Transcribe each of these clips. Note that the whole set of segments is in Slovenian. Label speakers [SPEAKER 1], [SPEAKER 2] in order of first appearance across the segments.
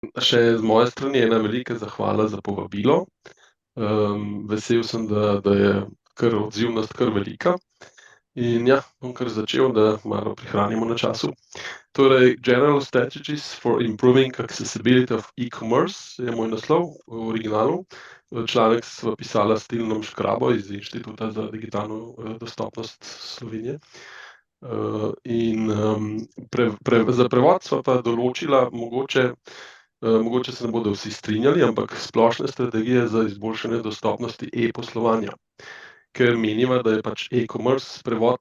[SPEAKER 1] Še z moje strani ena velika zahvala za povabilo. Vesel sem, da je kar odzivnost kar velika. In ja, bom kar začel, da malo prihranimo na času. Torej, General Strategies for Improving Accessibility of E-commerce je moj naslov v originalu. Članek sva pisala s Tilnom Škrabo iz Inštituta za digitalno dostopnost Slovenije. Za prevod sva pa določila mogoče se ne bodo vsi strinjali, ampak splošne strategije za izboljšanje dostopnosti e-poslovanja. Ker meniva, da je pač e-commerce prevod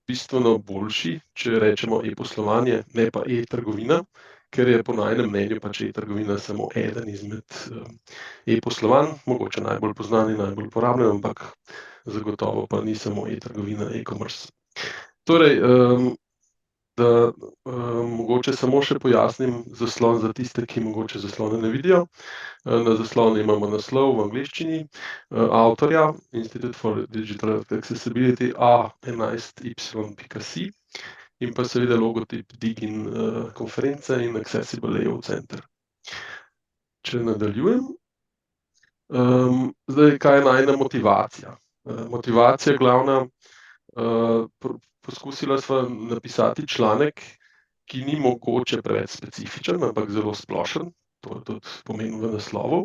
[SPEAKER 1] bistveno boljši, če rečemo e-poslovanje, ne pa e-trgovina, ker je po najinem mnenju pač e-trgovina samo eden izmed e-poslovanj, mogoče najbolj poznan in najbolj uporabljen, ampak zagotovo pa ni samo e-trgovina, e-commerce. Torej, da mogoče samo še pojasnim zaslon za tiste, ki mogoče zaslona ne vidijo. Na zaslonu imamo naslov v angleščini, avtorja Institute for Digital Accessibility A11Y.si in pa seveda logotip Digin konference in Accessible EU Center. Če nadaljujem. Zdaj, kaj je najina motivacija? Motivacija glavna, poskusila sva napisati članek, ki ni mogoče preveč specifičen, ampak zelo splošen, to je tudi pomen v naslovu,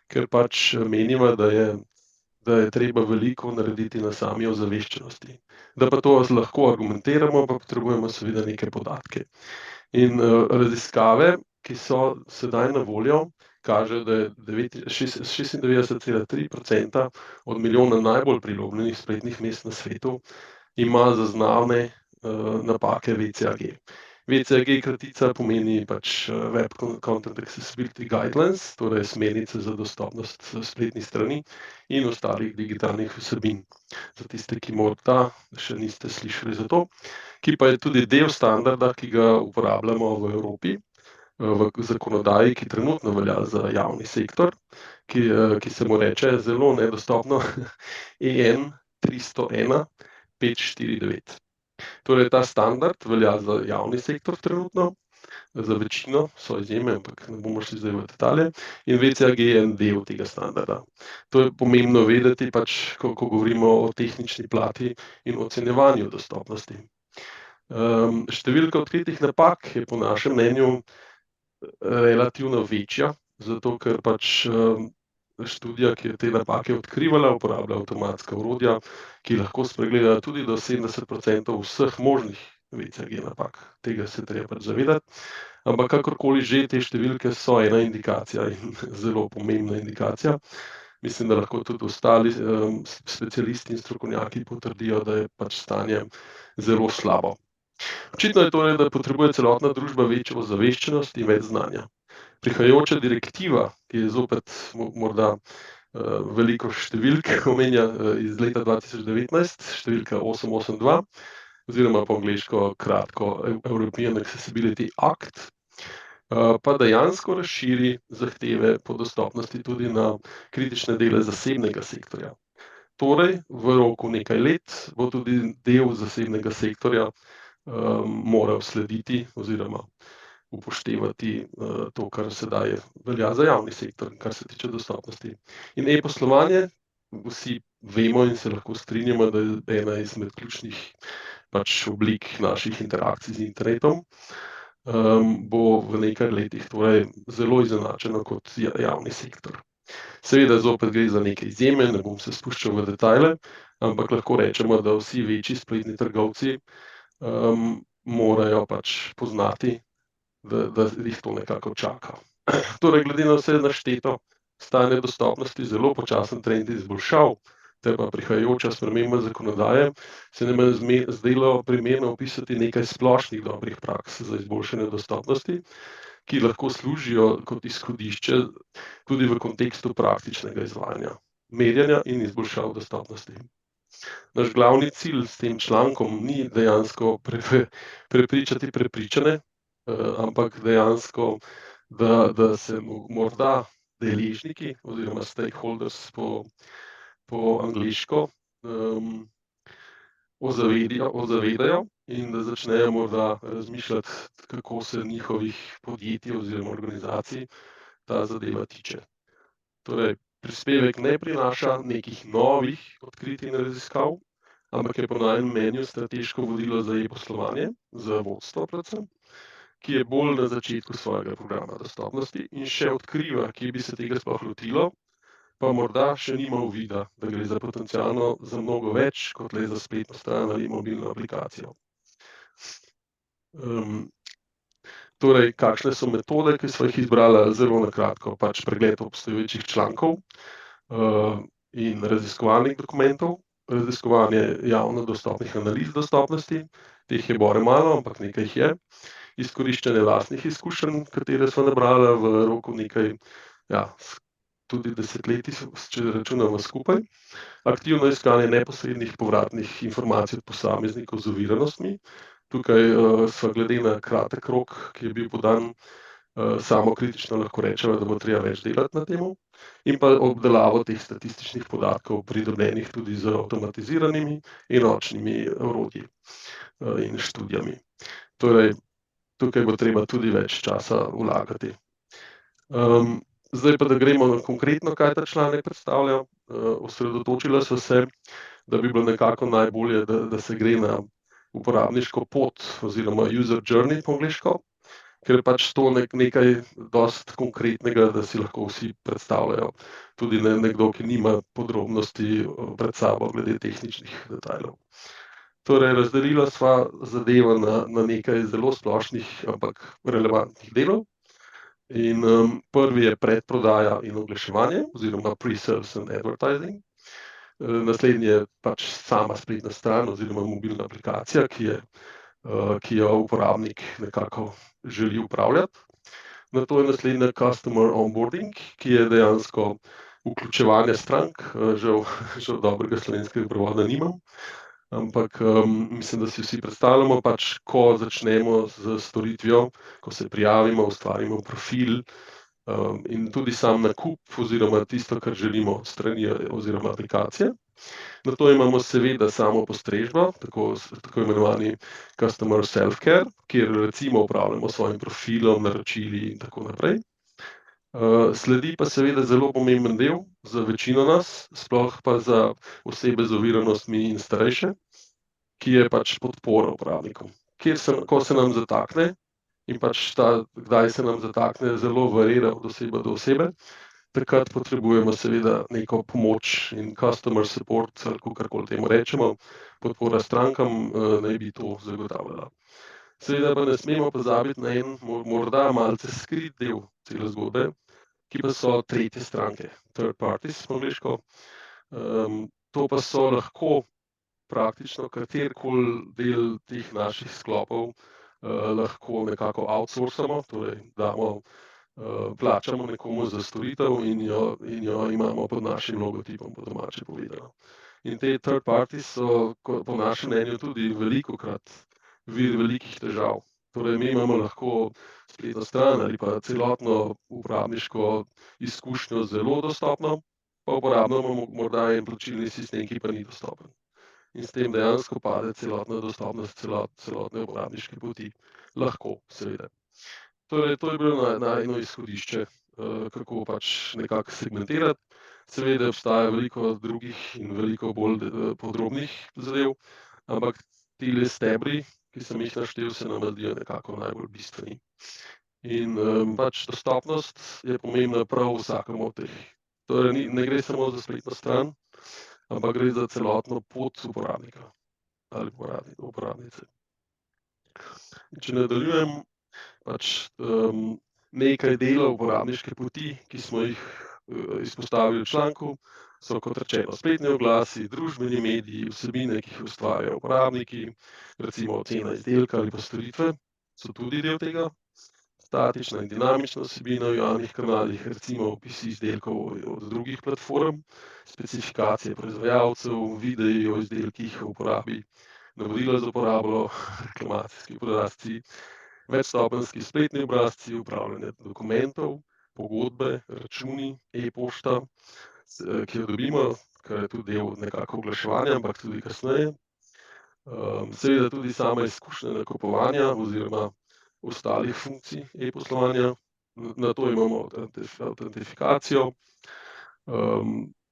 [SPEAKER 1] ker pač meniva, da je treba veliko narediti na sami ozaveščenosti. Da pa to lahko argumentiramo, pa potrebujemo seveda neke podatke. In raziskave, ki so sedaj na voljo, kažejo, da je 96,3% od milijona najbolj priljubljenih spletnih mest na svetu ima zaznavne napake WCAG. WCAG kratica pomeni pač Web Content Accessibility Guidelines, torej smernice za dostopnost spletnih strani in ostalih digitalnih vsebin. Za tiste, ki morda še niste slišali za to, ki pa je tudi del standarda, ki ga uporabljamo v Evropi, v zakonodaji, ki trenutno velja za javni sektor, ki se mu reče zelo nedostopno EN 301-549. Torej, ta standard velja za javni sektor trenutno, za večino, so izjeme, ampak ne bomo šli zdaj v detalje, in WCAG je en del tega standarda. To je pomembno vedeti, pač, ko govorimo o tehnični plati in ocenjevanju dostopnosti. Številka odkritih napak je po našem mnenju relativno večja, zato ker pač študija, ki je te napake odkrivala, uporablja avtomatska orodja, ki lahko spregledajo tudi do 70% vseh možnih WCAG napak. Tega se treba pač zavedati. Ampak kakorkoli že, te številke so ena indikacija in zelo pomembna indikacija. Mislim, da lahko tudi ostali specialisti in strokovnjaki potrdijo, da je pač stanje zelo slabo. Očitno je torej, da potrebuje celotna družba večjo ozaveščenost in več znanja. Prihajajoča direktiva, ki je zopet morda veliko številk omenja iz leta 2019, številka 882, oziroma po angleško kratko European Accessibility Act, pa dejansko razširi zahteve po dostopnosti tudi na kritične dele zasebnega sektorja. Torej, v roku nekaj let bo tudi del zasebnega sektorja moral slediti oziroma upoštevati to, kar sedaj velja za javni sektor, kar se tiče dostopnosti. In e-poslovanje, vsi vemo in se lahko strinjamo, da je ena izmed ključnih pač oblik naših interakcij z internetom, bo v nekaj letih torej zelo izenačeno kot javni sektor. Seveda zopet gre za neke izjeme, ne bom se spuščal v detajle, ampak lahko rečemo, da vsi večji spletni trgovci morajo pač poznati, da jih to nekako čaka. Torej, glede na vse našteto, stanje dostopnosti zelo počasen trend izboljšav, ter pa prihajajoča sprememba zakonodaje, se nam je zdelo primerno opisati nekaj splošnih dobrih praks za izboljšanje dostopnosti, ki lahko služijo kot izhodišče tudi v kontekstu praktičnega izvajanja, merjenja in izboljšav dostopnosti. Naš glavni cilj s tem člankom ni dejansko prepričati prepričane, ampak dejansko, da se morda deležniki oziroma stakeholders po angleško ozavedajo in da začnejo morda razmišljati, kako se njihovih podjetij oziroma organizacij ta zadeva tiče. Torej, prispevek ne prinaša nekih novih odkritij in raziskav, ampak je po najinem mnenju strateško vodilo za e-poslovanje, za vodstvo predvsem, ki je bolj na začetku svojega programa dostopnosti in še odkriva, kje bi se tega sploh lotilo, pa morda še nima uvida, da gre za potencialno za mnogo več kot le za spletno stran ali mobilno aplikacijo. Torej, kakšne so metode, ki smo jih izbrali? Zelo na kratko, pač pregled obstoječih člankov in raziskovalnih dokumentov, raziskovanje javno dostopnih analiz dostopnosti, teh je bore malo, ampak nekaj jih je, izkoriščanje lastnih izkušenj, katere smo nabrali v roku nekaj, tudi desetletij, če računamo skupaj, aktivno iskanje neposrednih povratnih informacij od posameznikov z oviranostmi. Tukaj sva glede na kratek rok, ki je bil podan, samokritično lahko rečeva, da bo treba več delati na tem, in pa obdelavo teh statističnih podatkov, pridobljenih tudi z avtomatiziranimi in ročnimi orodji in študijami. Torej, tukaj bo treba tudi več časa vlagati. Zdaj pa, da gremo na konkretno, kaj ta članek predstavlja. Osredotočila sva se, da bi bilo nekako najbolje, da se gre na uporabniško pot oziroma user journey po angleško, ker je pač to nekaj dosti konkretnega, da si lahko vsi predstavljajo. Tudi nekdo, ki nima podrobnosti pred sabo glede tehničnih detajlov. Torej, razdelila sva zadevo na nekaj zelo splošnih, ampak relevantnih delov. In prvi je predprodaja in oglaševanje oziroma pre-sales and advertising. Naslednji je pač sama spletna stran oziroma mobilna aplikacija, ki jo uporabnik nekako želi upravljati. Nato je naslednja customer onboarding, ki je dejansko vključevanje strank, žal dobrega slovenskega prevoda nimam, ampak mislim, da si vsi predstavljamo, pač ko začnemo s storitvijo, ko se prijavimo, ustvarimo profil in tudi sam nakup oziroma tisto, kar želimo od strani oziroma aplikacije. Nato imamo seveda samo postrežbo, tako imenovani customer self-care, kjer recimo upravljamo s svojim profilom, naročili in tako naprej. Sledi pa seveda zelo pomemben del za večino nas, sploh pa za osebe z oviranostmi in starejše, ki je pač podpora uporabnikom. Ko se nam zatakne, in pač kdaj se nam zatakne, zelo variira od osebe do osebe, takrat potrebujemo seveda neko pomoč in customer support, ali kakorkoli temu rečemo, podpora strankam naj bi to zagotavljala. Seveda pa ne smemo pozabiti na en morda malce skrit del cele zgodbe, ki pa so tretje stranke, third parties po angleško. To pa so lahko praktično katerikoli del teh naših sklopov lahko nekako outsourcamo, torej plačamo nekomu za storitev in jo imamo pod našim logotipom, po domače povedano. In te third parties so po našem mnenju tudi velikokrat vir velikih težav. Torej, mi imamo lahko spletno stran ali pa celotno uporabniško izkušnjo zelo dostopno, pa uporabljamo morda en plačilni sistem, ki pa ni dostopen. In s tem dejansko pade celotna dostopnost celotne uporabniške poti. Lahko, seveda. Torej, to je bilo najino izhodišče, kako pač nekako segmentirati. Seveda obstaja veliko drugih in veliko bolj podrobnih zadev, ampak tile stebri, ki sem jih naštel, se nam zdijo nekako najbolj bistveni. In pač dostopnost je pomembna prav vsakemu od teh. Torej, ne gre samo za spletno stran, ampak gre za celotno pot uporabnika ali uporabnice. Če nadaljujem, pač nekaj delov uporabniške poti, ki smo jih izpostavili v članku, so, kot rečeno, spletni oglasi, družbeni mediji, vsebine, ki jih ustvarjajo uporabniki, recimo ocena izdelka ali pa storitve, so tudi del tega. Statična in dinamična vsebina v javnih kanalih, recimo opisi izdelkov od drugih platform, specifikacije proizvajalcev, videi o izdelkih v uporabi, navodila za uporabo, reklamacijski obrazci, večstopenjski spletni obrazci, upravljanje dokumentov, pogodbe, računi, e-pošta, ki jo dobimo, kar je tudi del nekako oglaševanja, ampak tudi kasneje. Seveda tudi sama izkušnja nakupovanja oziroma ostalih funkcij e-poslovanja. Na to imamo avtentifikacijo,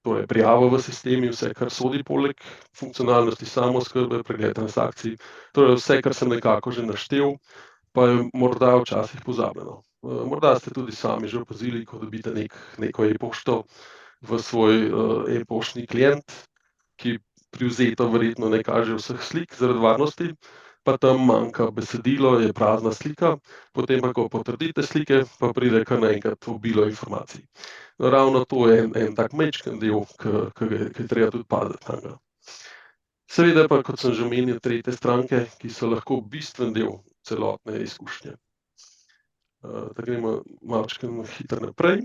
[SPEAKER 1] torej prijavo v sistemu, vse, kar sodi poleg funkcionalnosti samooskrbe, pregled transakcij, torej vse, kar sem nekako že naštel, pa je morda včasih pozabljeno. Morda ste tudi sami že opazili, ko dobite neko e-pošto v svoj e-poštni klient, ki privzeto verjetno ne kaže vseh slik zaradi varnosti, pa tam manjka besedilo, je prazna slika, potem pa, ko potrdite slike, pa pride kar naenkrat obilo informacij. No, ravno to je en tak majčken del, ki je treba tudi paziti nanj. Seveda pa, kot sem že omenil, tretje stranke, ki so lahko bistven del celotne izkušnje. Da gremo malčkeno hitro naprej.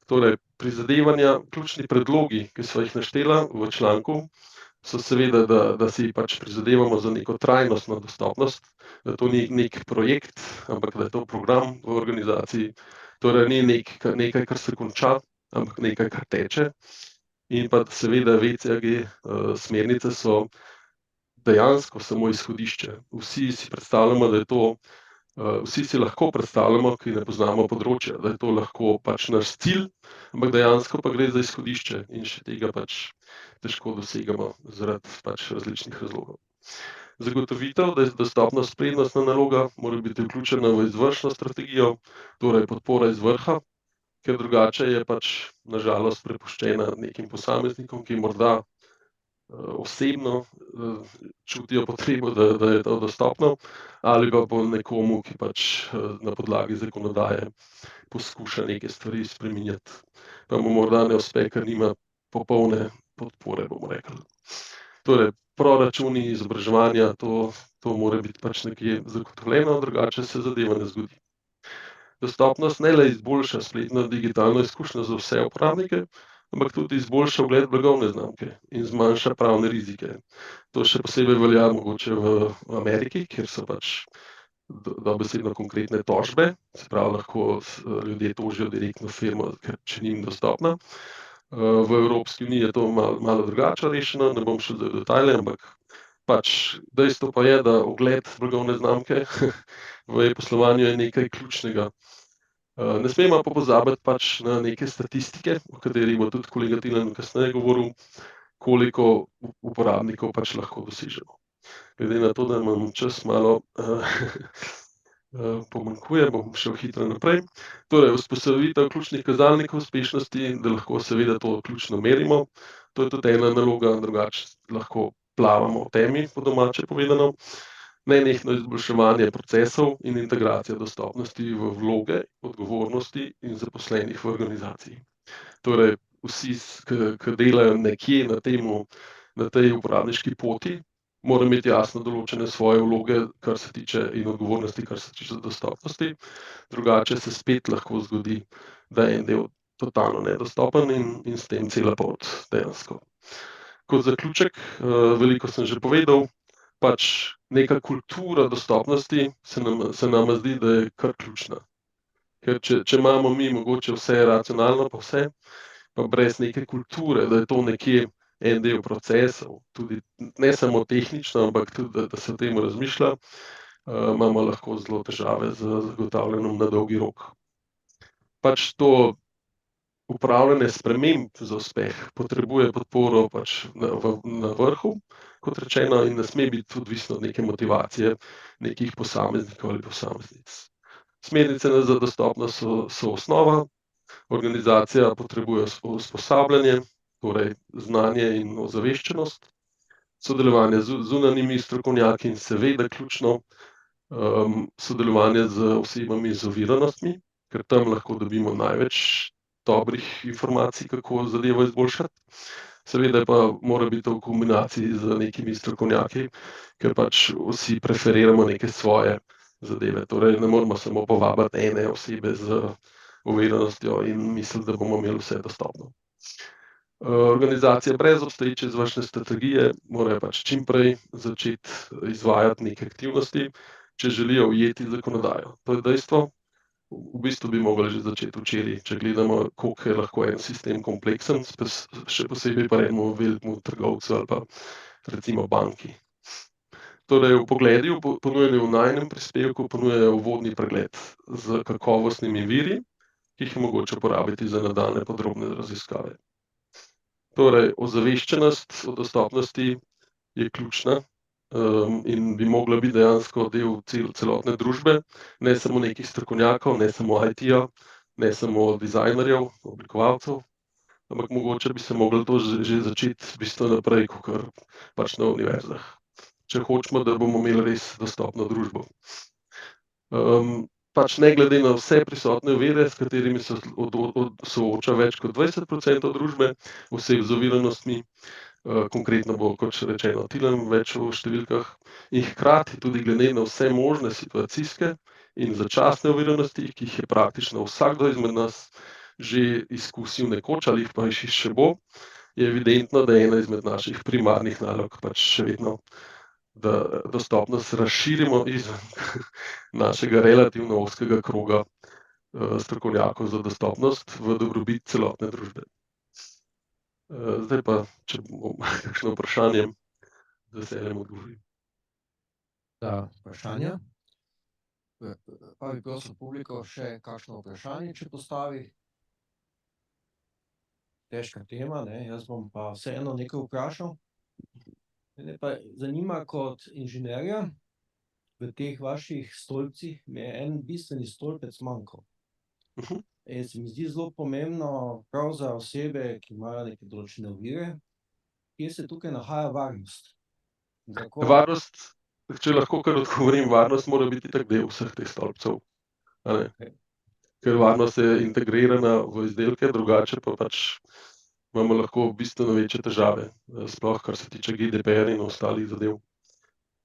[SPEAKER 1] Torej, prizadevanja, ključni predlogi, ki sva jih naštela v članku, so seveda, da si pač prizadevamo za neko trajnostno dostopnost, da to ni neki projekt, ampak da je to program v organizaciji. Torej, ni nekaj, kar se konča, ampak nekaj, kar teče. In pa seveda WCAG smernice so dejansko samo izhodišče. Vsi si predstavljamo, da je to, vsi si lahko predstavljamo, ki ne poznamo področja, da je to lahko pač naš cilj, ampak dejansko pa gre za izhodišče in še tega pač težko dosegamo zaradi pač različnih razlogov. Zagotovitev, da je dostopnost prednostna naloga, mora biti vključena v izvršno strategijo, torej podpora iz vrha, ker drugače je pač na žalost prepuščena nekim posameznikom, ki morda osebno čutijo potrebo, da je to dostopno, ali pa po nekomu, ki pač na podlagi zakonodaje poskuša neke stvari spreminjati, pa mu morda ne uspe, ker nima popolne podpore, bomo rekli. Torej, proračuni izobraževanja, to mora biti pač nekje zagotovljeno, drugače se zadeva ne zgodi. Dostopnost ne le izboljša spletno digitalno izkušnjo za vse uporabnike, ampak tudi izboljša ugled blagovne znamke in zmanjša pravne rizike. To še posebej velja mogoče v Ameriki, kjer so pač dobesedno konkretne tožbe, se pravi, lahko ljudje tožijo direktno firmo, če ni jim dostopna. V Evropski uniji je to malo drugače rešeno, ne bom šel v detajle, ampak pač dejstvo pa je, da ugled blagovne znamke v e-poslovanju je nekaj ključnega. Ne smemo pa pozabiti pač na neke statistike, o katerih bo tudi kolega Tilen kasneje govoril, koliko uporabnikov pač lahko dosežemo. Glede na to, da imam čas malo pomanjkuje, bom šel hitro naprej. Torej, vzpostavitev ključnih kazalnikov uspešnosti, da lahko seveda to ključno merimo. To je tudi ena naloga, drugače lahko plavamo v temi, po domače povedano. Nenehno izboljševanje procesov in integracija dostopnosti v vloge, odgovornosti in zaposlenih v organizaciji. Torej, vsi, ki delajo nekje na tej uporabniški poti, morajo imeti jasno določene svoje vloge, kar se tiče in odgovornosti, kar se tiče dostopnosti. Drugače se spet lahko zgodi, da je en del totalno nedostopen in s tem cela pot dejansko. Kot zaključek, veliko sem že povedal, pač neka kultura dostopnosti se nama zdi, da je kar ključna. Ker če imamo mi mogoče vse racionalno pa vse, pa brez neke kulture, da je to nekje en del procesov, tudi ne samo tehnično, ampak tudi, da se o tem razmišlja, imamo lahko zelo težave z zagotavljanjem na dolgi rok. Pač to upravljanje sprememb za uspeh potrebuje podporo pač na vrhu, kot rečeno, in ne sme biti odvisno od neke motivacije nekih posameznikov ali posameznic. Smernice za dostopnost so osnova, organizacija potrebuje usposabljanje, torej znanje in ozaveščenost, sodelovanje z zunanjimi strokovnjaki in seveda ključno sodelovanje z osebami z oviranostmi, ker tam lahko dobimo največ dobrih informacij, kako zadevo izboljšati. Seveda pa mora biti to v kombinaciji z nekimi strokovnjaki, ker pač vsi preferiramo neke svoje zadeve. Torej, ne moramo samo povabiti ene osebe z oviranostjo in misliti, da bomo imeli vse dostopno. Organizacije brez obstoječe izvršne strategije morajo pač čim prej začeti izvajati neke aktivnosti, če želijo ujeti zakonodajo. To je dejstvo. V bistvu bi mogli že začeti včeraj, če gledamo, koliko je lahko en sistem kompleksen, še posebej pa enemu velikemu trgovcu ali pa recimo banki. Torej, vpogledi ponujajo v najinem prispevku ponujajo uvodni pregled z kakovostnimi viri, ki jih je mogoče uporabiti za nadaljnje podrobne raziskave. Torej, ozaveščenost o dostopnosti je ključna, in bi mogla biti dejansko del celotne družbe, ne samo nekih strokovnjakov, ne samo IT-ja, ne samo dizajnerjev, oblikovalcev, ampak mogoče bi se moglo to že začeti bistveno prej kakor pač na univerzah, če hočemo, da bomo imeli res dostopno družbo. Pač ne glede na vse prisotne ovire, s katerimi se sooča več kot 20% družbe, oseb z oviranostmi, konkretno bo, kot že rečeno, Tilen več v številkah, in hkrati tudi glede na vse možne situacijske in začasne oviranosti, ki jih je praktično vsakdo izmed nas že izkusil nekoč ali jih pa še bo, je evidentno, da je ena izmed naših primarnih nalog pač še vedno, da dostopnost razširimo izven našega relativno ozkega kroga, strokovnjakov za dostopnost v dobrobit celotne družbe. Zdaj pa, če bo kakšno vprašanje, z veseljem odgovorim.
[SPEAKER 2] Za vprašanja. Pa bi prosil publiko še kakšno vprašanje, če postavi. Težka tema, ne, jaz bom pa vseeno nekaj vprašal. Mene pa zanima kot inženirja, v teh vaših stolpcih mi je en bistveni stolpec manjkal. In se mi zdi zelo pomembno prav za osebe, ki imajo neke določene ovire, kje se tukaj nahaja varnost.
[SPEAKER 1] Varnost, če lahko kar odgovorim, varnost mora biti itak del vseh teh stolpcev, a ne.
[SPEAKER 2] Okej.
[SPEAKER 1] Ker varnost je integrirana v izdelke, drugače pa pač imamo lahko bistveno večje težave, sploh kar se tiče GDPR in ostalih zadev.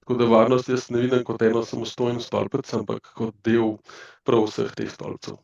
[SPEAKER 1] Tako da varnost jaz ne vidim kot eno samostojen stolpec, ampak kot del prav vseh teh stolpcev.